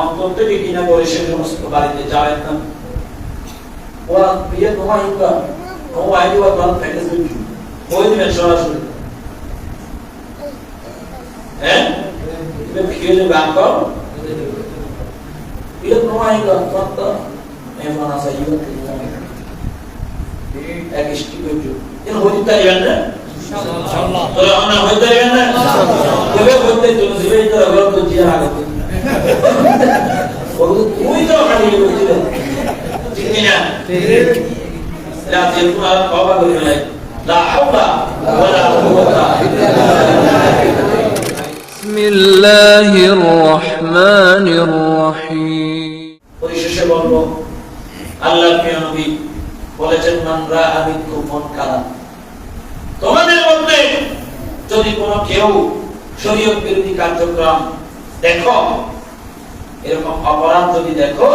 অন্তর থেকে কিনা করে সে সমস্ত বাড়িতে যাবেন না। ওরা বিয়ে তোমার ইনকাম ও আইডি বা তোমার প্যাকেজ ওই দিবেন সরাসরি। হ্যাঁ তুমি ভিডিও যে গান কর বিয়ে তোমার ইনকাম তোমার তো এমন আছে ইউন এক স্টিক হইছো এর হইতে তাইবেন না ইনশাআল্লাহ। তো আমরা হইতে তাইবেন না তবে হইতে তুমি জীবই তো আগর তো জিয়া আগে বলতো তুই তো খালি বলছিলে ঠিক না? ঠিক। লাজিম তোমার বাবা বলে নাই লা হাওলা ওয়ালা কুওয়াতা ইল্লা বিল্লাহ। বিসমিল্লাহির রহমানির রহিম। পরিশেষে বলবো আল্লাহর প্রিয় নবী বলেছেন মান রাআ মিনকুম মুনকারান, তোমাদের মধ্যে যদি কোনো কেউ শরীয়ত বিরোধী কার্যক্রম দেখো, এরকম অপরাধ যদি দেখো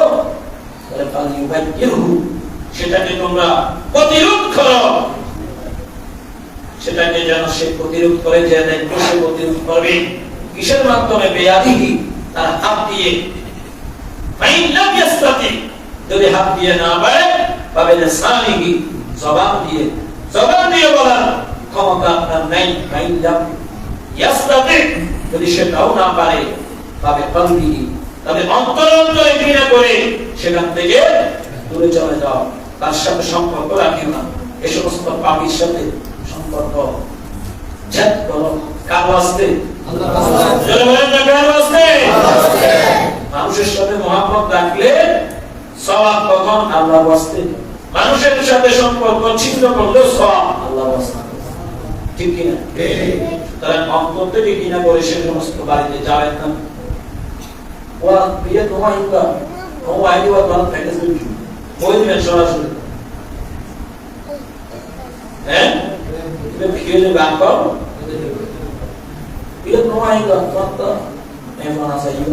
তাহলে ফালিউবাইয়িরহু, সেটাকে তোমরা প্রতিরোধ করো। সেটাকে যেন সে প্রতিরোধ করে, যে দায়িত্ব সে প্রতিরোধ করবে কিসের মাধ্যমে? বেয়াদিহি, তার হাত দিয়ে। ফাইন লাম ইয়াস্তাতি, যদি হাত দিয়ে না পারে তবে লিসানিহি, জবান দিয়ে। জবান দিয়ে বলার ক্ষমতা আপনার নাই। ফাইন লাম ইয়াস্তাতি, যদি সেটাও না পারে তবে কলবিহি, তবে অন্তরে ঘৃণা করে সেখান থেকে দূরে চলে যাও, তার সাথে সম্পর্ক রাখিও না। এই সমস্ত পাপীর সাথে সম্পর্ক ছেদ করো। কার ওয়াস্তে? আল্লাহর ওয়াস্তে। যারা বলেন না কার ওয়াস্তে? মানুষের সাথে মহব্বত রাখলে সওয়াব কখন? আল্লাহর ওয়াস্তে। মানুষের সাথে সম্পর্ক ছিন্ন করলে সওয়াব আল্লাহর ওয়াস্তে। ঠিক কি না? ঠিক। তারা অন্তর থেকে কিনা করে সে সমস্ত বাড়িতে যাবেন না। ওরা বিয়ে তোমার ইনকাম ও আইডি বা তোমার প্যাকেজ ওই দিবেন সরাসরি। হ্যাঁ তুমি ভিডিও যে গান কর বিয়ে তোমার ইনকাম তোমার তো এমন আছে ইউন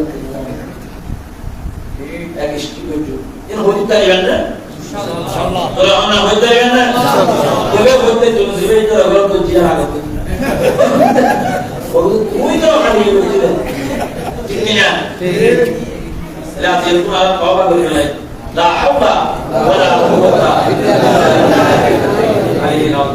এক স্টিক হইছো এর হইতে তাইবেন না ইনশাআল্লাহ। তো আমরা হইতে তাইবেন না তবে হইতে তুমি জীবই তো আগর তো জিয়া আগে বলতো তুই তো খালি বলছিলে ঠিক না? ঠিক। লাজিম তোমার বাবা বলে নাই লা হাওলা ওয়ালা কুওয়াতা ইল্লা বিল্লাহ।